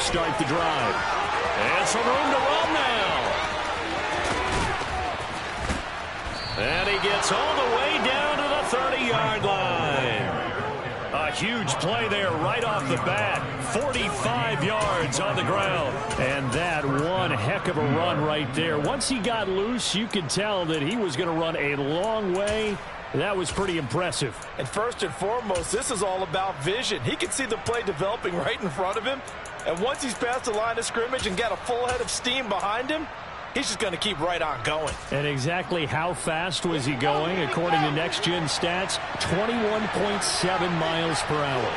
start the drive. And some room to run now. And he gets all the way down to the 30-yard line. A huge play there right off the bat. 45 yards on the ground. And that one heck of a run right there. Once he got loose, you could tell that he was going to run a long way. That was pretty impressive. And first and foremost, this is all about vision. He can see the play developing right in front of him. And once he's past the line of scrimmage and got a full head of steam behind him, he's just going to keep right on going. And exactly how fast was he going? According to Next Gen Stats, 21.7 miles per hour.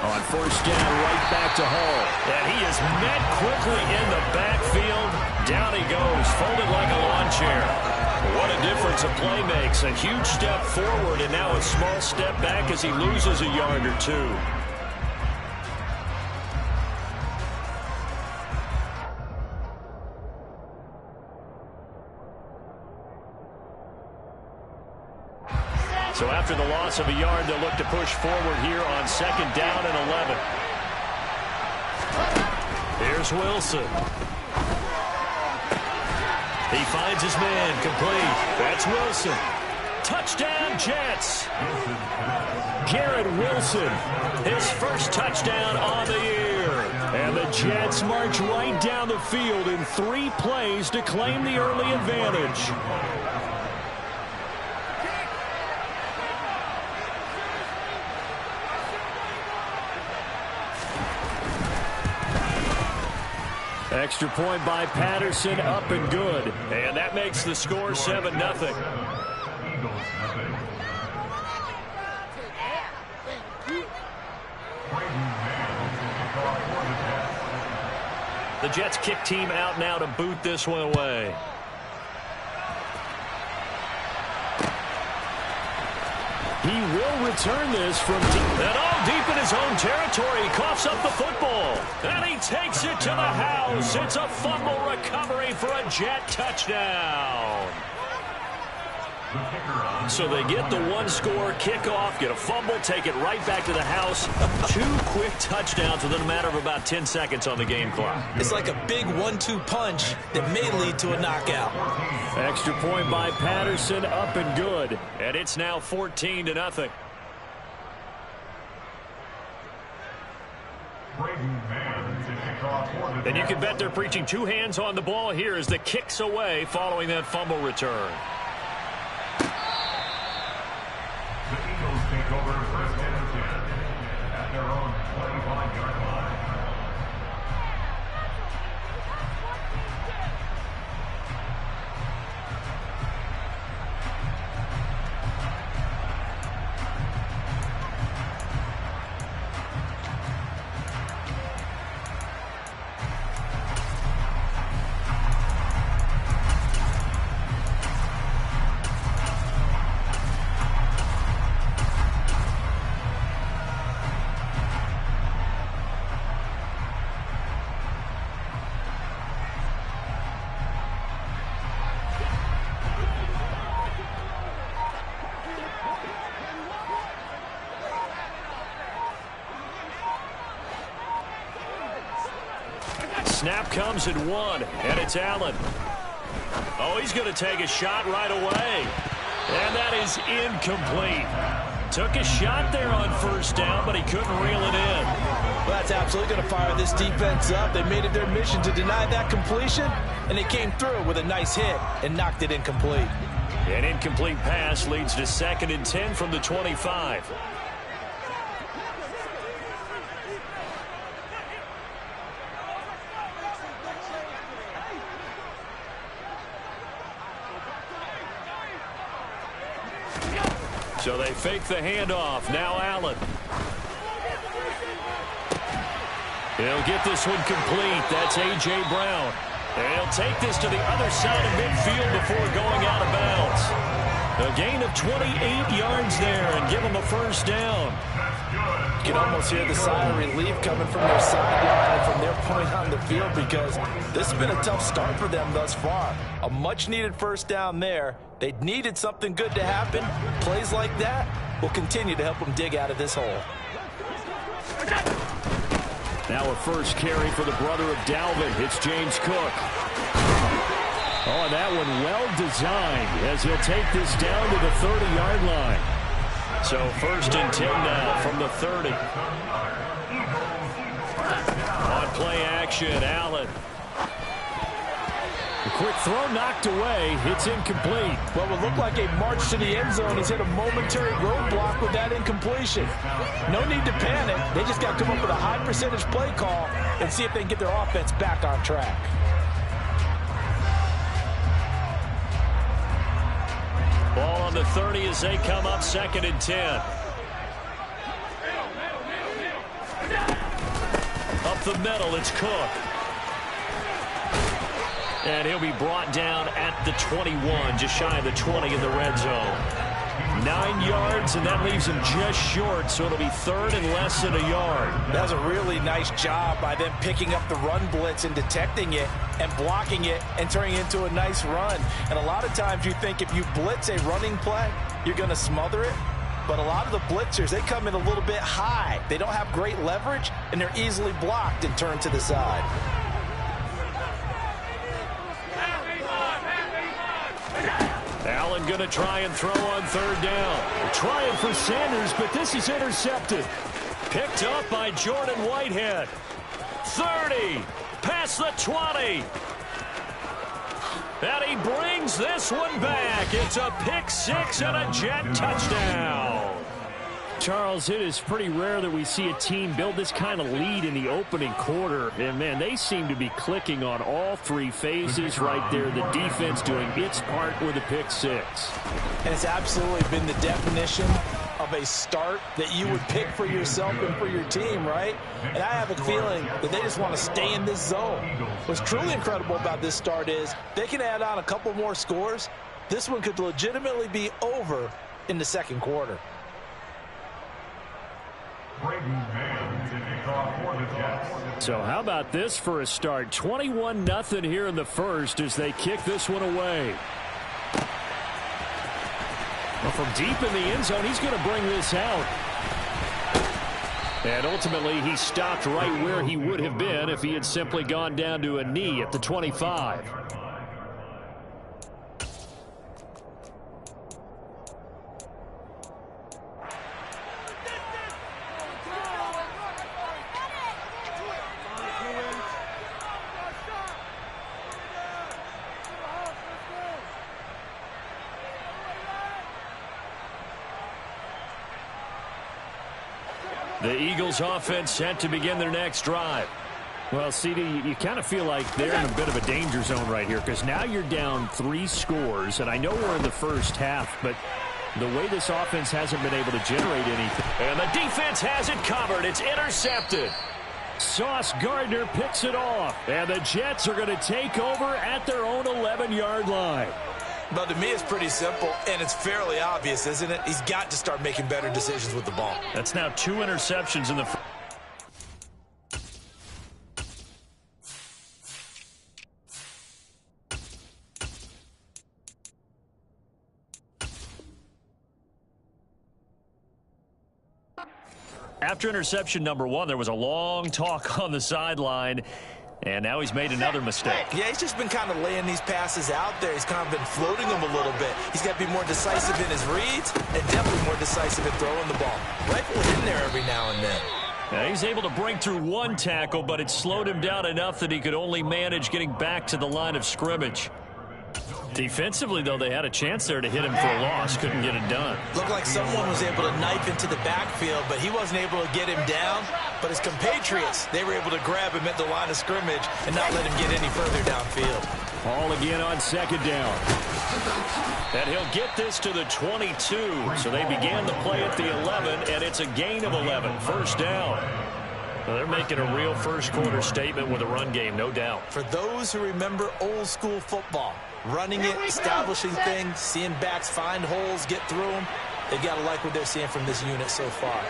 On first down, right back to Hall. And he is met quickly in the backfield. Down he goes, folded like a lawn chair. What a difference a play makes. A huge step forward and now a small step back as he loses a yard or two. So after the loss of a yard, they'll look to push forward here on second down and 11. Here's Wilson. He finds his man, complete. That's Wilson. Touchdown, Jets. Garrett Wilson, his first touchdown on the year. And the Jets march right down the field in 3 plays to claim the early advantage. Extra point by Patterson, up and good. And that makes the score 7-0. The Jets kick team out now to boot this one away. He will return this from deep. And all deep in his own territory. He coughs up the football. And he takes it to the house. It's a fumble recovery for a Jet touchdown. So they get the one-score kickoff, get a fumble, take it right back to the house. 2 quick touchdowns within a matter of about 10 seconds on the game clock. It's like a big 1-2 punch that may lead to a knockout. Extra point by Patterson, up and good. And it's now 14-0. And you can bet they're preaching 2 hands on the ball here as the kick's away following that fumble return. The Eagles take over first and 10 at their own 25-yard line. Snap comes at 1, and it's Allen. Oh, he's going to take a shot right away. And that is incomplete. Took a shot there on first down, but he couldn't reel it in. Well, that's absolutely going to fire this defense up. They made it their mission to deny that completion, and they came through with a nice hit and knocked it incomplete. An incomplete pass leads to 2nd and 10 from the 25. So they fake the handoff. Now Allen. He'll get this one complete. That's A.J. Brown. And he'll take this to the other side of midfield before going out of bounds. A gain of 28 yards there and give them a first down. You can almost hear the sigh of relief coming from their sideline and from their point on the field, because this has been a tough start for them thus far. A much-needed first down there. They needed something good to happen. Plays like that will continue to help them dig out of this hole. Now a first carry for the brother of Dalvin. It's James Cook. Oh, that one well designed as he'll take this down to the 30-yard line. So first and 10 now from the 30. On play action, Allen. A quick throw knocked away. It's incomplete. Well, it looked like a march to the end zone. He's hit a momentary roadblock with that incompletion. No need to panic. They just got to come up with a high percentage play call and see if they can get their offense back on track. Ball on the 30 as they come up second and 10. Up the middle, it's Cook. And he'll be brought down at the 21, just shy of the 20 in the red zone. 9 yards, and that leaves him just short, so it'll be third and less than a yard. That was a really nice job by them picking up the run blitz and detecting it and blocking it and turning it into a nice run. And a lot of times you think if you blitz a running play, you're going to smother it. But a lot of the blitzers, they come in a little bit high. They don't have great leverage, and they're easily blocked and turned to the side. Allen going to try and throw on third down. Trying for Sanders, but this is intercepted. Picked up by Jordan Whitehead. 30, past the 20. And he brings this one back. It's a pick six and a Jet touchdown. Charles, it is pretty rare that we see a team build this kind of lead in the opening quarter. And, man, they seem to be clicking on all three phases right there. The defense doing its part with a pick six. And it's absolutely been the definition of a start that you would pick for yourself and for your team, right? And I have a feeling that they just want to stay in this zone. What's truly incredible about this start is they can add on a couple more scores. This one could legitimately be over in the second quarter. So how about this for a start? 21-0 here in the first as they kick this one away. Well, from deep in the end zone, he's going to bring this out. And ultimately, he stopped right where he would have been if he had simply gone down to a knee at the 25. The Eagles offense set to begin their next drive. Well, CD, you kind of feel like they're in a bit of a danger zone right here because now you're down 3 scores, and I know we're in the first half, but the way this offense hasn't been able to generate anything. And the defense has it covered. It's intercepted. Sauce Gardner picks it off, and the Jets are going to take over at their own 11-yard line. But to me, it's pretty simple, and it's fairly obvious, isn't it? He's got to start making better decisions with the ball. That's now 2 interceptions in the first. After interception number 1, there was a long talk on the sideline. And now he's made another mistake. Yeah, he's just been kind of laying these passes out there. He's kind of been floating them a little bit. He's got to be more decisive in his reads and definitely more decisive in throwing the ball. Rifle it in there every now and then. Now he's able to break through 1 tackle, but it slowed him down enough that he could only manage getting back to the line of scrimmage. Defensively, though, they had a chance there to hit him for a loss. Couldn't get it done. Looked like someone was able to knife into the backfield, but he wasn't able to get him down. But his compatriots, they were able to grab him at the line of scrimmage and not let him get any further downfield. Ball again on second down. And he'll get this to the 22. So they began the play at the 11, and it's a gain of 11. First down. Well, they're making a real first quarter statement with a run game, no doubt. For those who remember old school football, running it, establishing things, seeing backs find holes, get through them. They've got to like what they're seeing from this unit so far.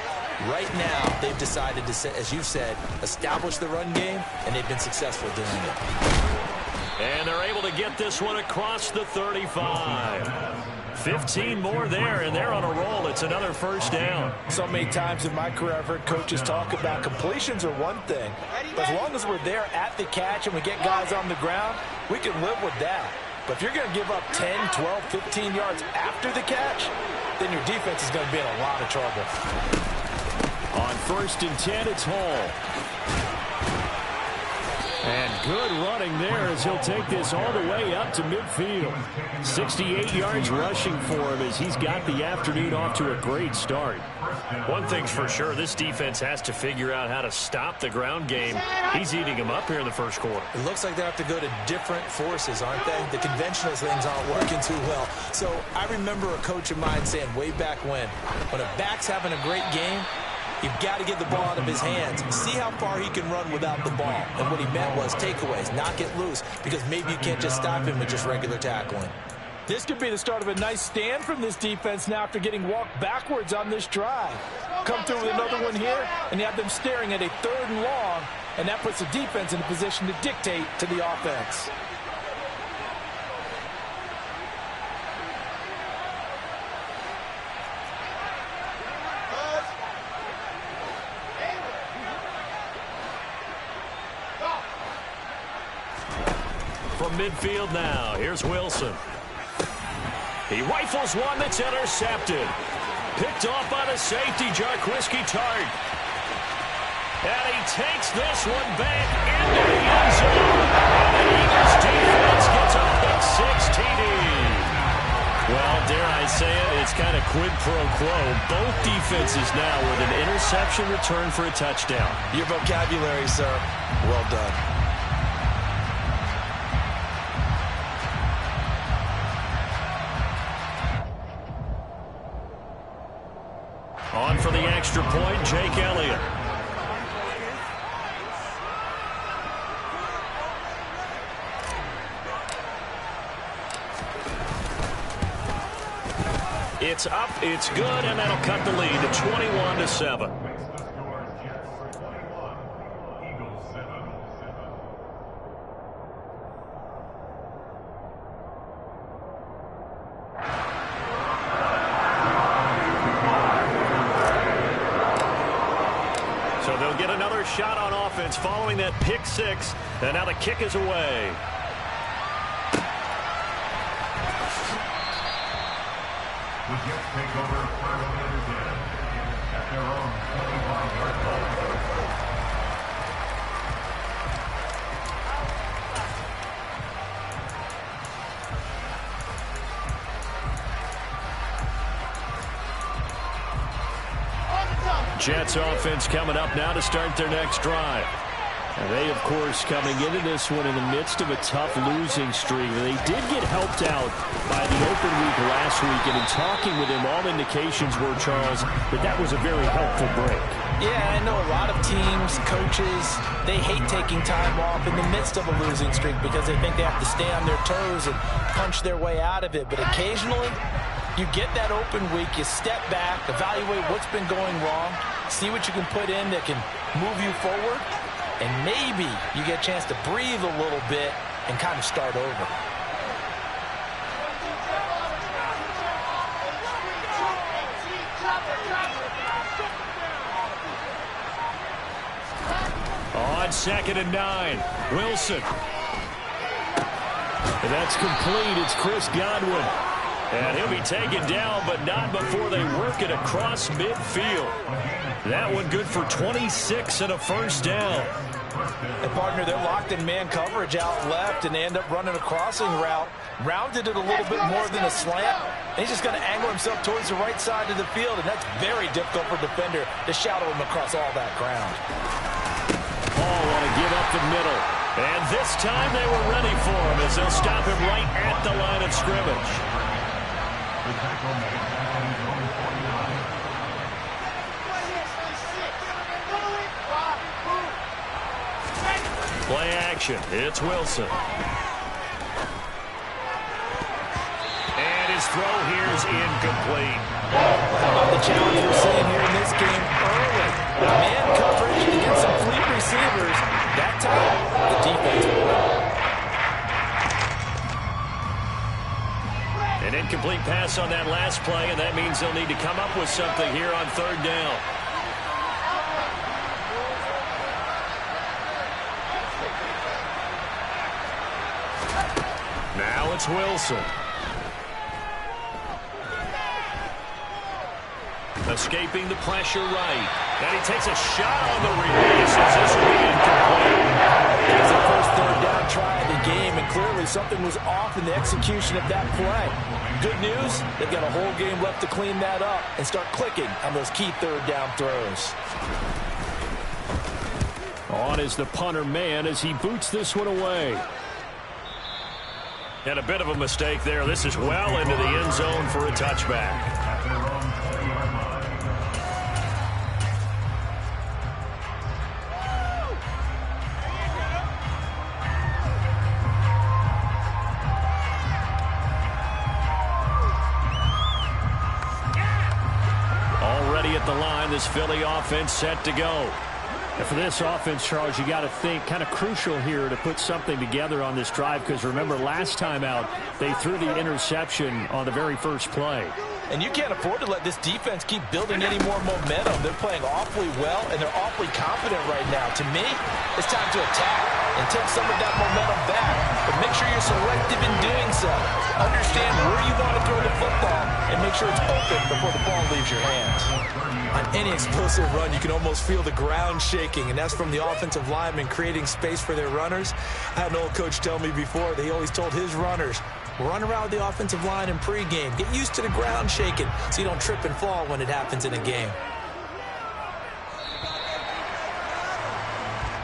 Right now, they've decided to, as you've said, establish the run game, and they've been successful doing it. And they're able to get this one across the 35. 15 more there, and they're on a roll. It's another first down. So many times in my career, I've heard coaches talk about completions are one thing. But as long as we're there at the catch and we get guys on the ground, we can live with that. But if you're going to give up 10, 12, 15 yards after the catch, then your defense is going to be in a lot of trouble. On 1st and 10, it's Hall. And good running there as he'll take this all the way up to midfield. 68 yards rushing for him as he's got the afternoon off to a great start. One thing's for sure, this defense has to figure out how to stop the ground game. He's eating them up here in the first quarter. It looks like they have to go to different forces, aren't they? The conventional things aren't working too well. So I remember a coach of mine saying way back when a back's having a great game, you've got to get the ball out of his hands. See how far he can run without the ball. And what he meant was takeaways, not get loose, because maybe you can't just stop him with just regular tackling. This could be the start of a nice stand from this defense now after getting walked backwards on this drive. Come through with another one here, and you have them staring at a 3rd and long, and that puts the defense in a position to dictate to the offense. From midfield now, here's Wilson. He rifles one that's intercepted. Picked off by the safety, Jarquiski Tartt. And he takes this one back into the end zone. And the Eagles defense gets a pick 6 TD. Well, dare I say it, it's kind of quid pro quo. Both defenses now with an interception return for a touchdown. Your vocabulary, sir. Well done. On for the extra point, Jake Elliott. It's up, it's good, and that'll cut the lead to 21-7. So they'll get another shot on offense following that pick 6, and now the kick is away. The Jets take over 5 minutes at their own 25-yard line. Jets offense coming up now to start their next drive. And they, of course, coming into this one in the midst of a tough losing streak. They did get helped out by the open week last week, and in talking with him, all indications were, Charles, that was a very helpful break. Yeah, I know a lot of teams, coaches, they hate taking time off in the midst of a losing streak because they think they have to stay on their toes and punch their way out of it. But occasionally, you get that open week, you step back, evaluate what's been going wrong, see what you can put in that can move you forward, and maybe you get a chance to breathe a little bit and kind of start over. On 2nd and 9, Wilson. And that's complete. It's Chris Godwin. And he'll be taken down, but not before they work it across midfield. That one good for 26 and a first down. And partner, they're locked in man coverage out left, and they end up running a crossing route. Rounded it a little bit more than a slant. And he's just going to angle himself towards the right side of the field, and that's very difficult for a defender to shadow him across all that ground. Paul want to give up the middle. And this time they were ready for him as they'll stop him right at the line of scrimmage. The tackle made at his own 49. Play action. It's Wilson. is incomplete. How about the challenge we're seeing here in this game early? Man coverage against some fleet receivers. That time, the defense will win. An incomplete pass on that last play, and that means they'll need to come up with something here on third down. Now it's Wilson. Escaping the pressure right. And he takes a shot on the release as this will be incomplete. It was the first third down try of the game, and clearly something was off in the execution of that play. Good news, they've got a whole game left to clean that up and start clicking on those key third down throws. On is the punter man as he boots this one away. And a bit of a mistake there. This is well into the end zone for a touchback. Already at the line, this Philly offense set to go. And for this offense, Charles, you got to think kind of crucial here to put something together on this drive, because remember last time out they threw the interception on the very first play. And you can't afford to let this defense keep building any more momentum. They're playing awfully well, and they're awfully confident right now. To me, it's time to attack and take some of that momentum back. But make sure you're selective in doing so. Understand where you want to throw the football and make sure it's open before the ball leaves your hands. On any explosive run, you can almost feel the ground shaking, and that's from the offensive linemen creating space for their runners. I had an old coach tell me before, he always told his runners, run around the offensive line in pregame. Get used to the ground shaking so you don't trip and fall when it happens in a game.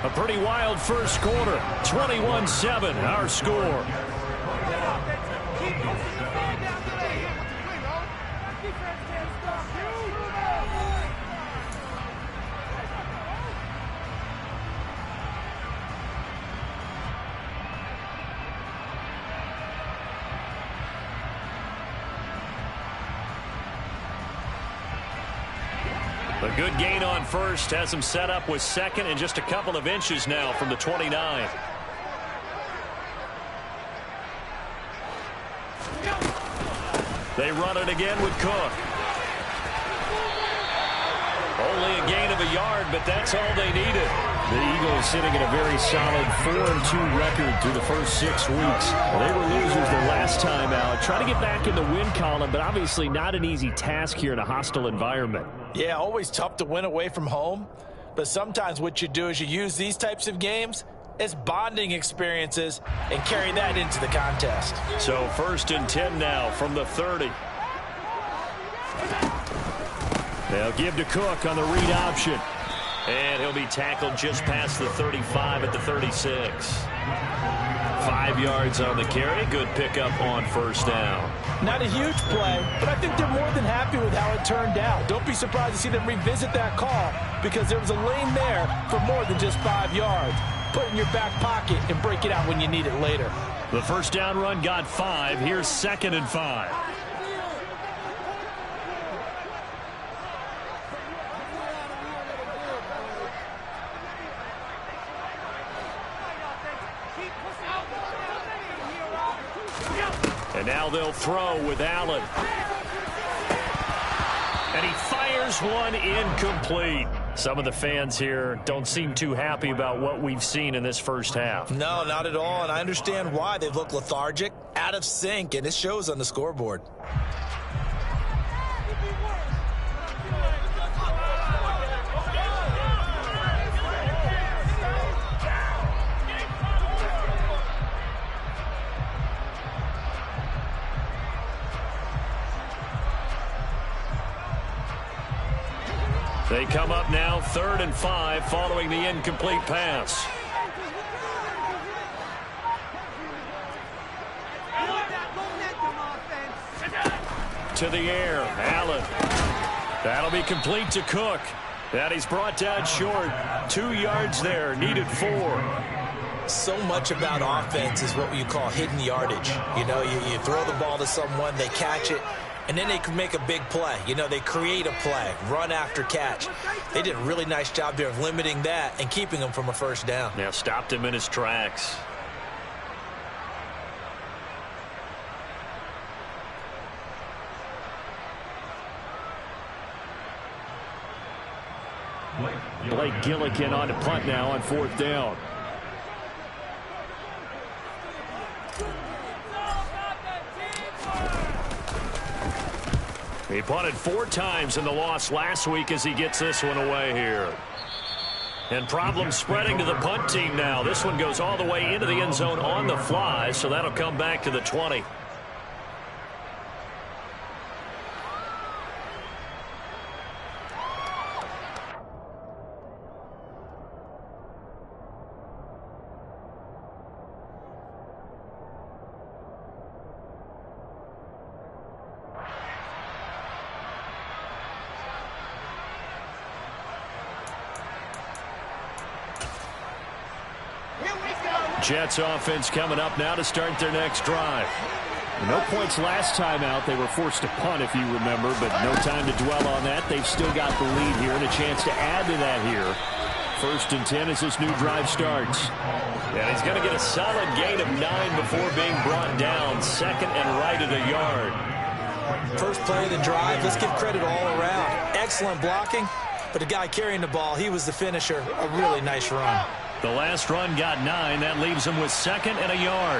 A pretty wild first quarter. 21-7, our score. A good gain on first has him set up with second and just a couple of inches now from the 29. They run it again with Cook. Only a gain of a yard, but that's all they needed. The Eagles sitting at a very solid 4-2 record through the first 6 weeks. They were losers their last time out. Trying to get back in the win column, but obviously not an easy task here in a hostile environment. Yeah, always tough to win away from home. But sometimes what you do is you use these types of games as bonding experiences and carry that into the contest. So 1st and 10 now from the 30. They'll give to Cook on the read option. And he'll be tackled just past the 35 at the 36. 5 yards on the carry. Good pickup on first down. Not a huge play, but I think they're more than happy with how it turned out. Don't be surprised to see them revisit that call, because there was a lane there for more than just 5 yards. Put it in your back pocket and break it out when you need it later. The first down run got 5. Here's 2nd and 5. And now they'll throw with Allen. And he fires one incomplete. Some of the fans here don't seem too happy about what we've seen in this first half. No, not at all, and I understand why. They look lethargic, out of sync, and it shows on the scoreboard. They come up now 3rd and 5 following the incomplete pass. To the air, Allen. That'll be complete to Cook. And he's brought down short. 2 yards there, needed 4. So much about offense is what you call hidden yardage. You know, you throw the ball to someone, they catch it, and then they can make a big play. You know, they create a play, run after catch. They did a really nice job there of limiting that and keeping him from a first down. Yeah, stopped him in his tracks. Blake Gillikin on to punt now on 4th down. He punted 4 times in the loss last week as he gets this one away here. And problems spreading to the punt team now. This one goes all the way into the end zone on the fly, so that'll come back to the 20. Jets offense coming up now to start their next drive. No points last time out. They were forced to punt, if you remember, but no time to dwell on that. They've still got the lead here and a chance to add to that here. 1st and 10 as this new drive starts. And he's going to get a solid gain of 9 before being brought down. 2nd and right at a yard. First play of the drive, let's give credit all around. Excellent blocking, but the guy carrying the ball, he was the finisher. A really nice run. The last run got 9. That leaves him with 2nd and a yard.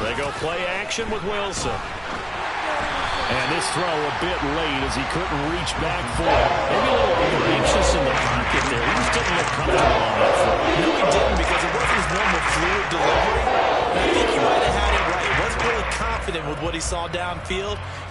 They go play action with Wilson. And this throw a bit late as he couldn't reach back for it. Maybe a little anxious in the pocket there. He just didn't look comfortable on that throw. No, he didn't, because it wasn't his normal fluid delivery. I think he might have had it right. He wasn't really confident with what he saw downfield.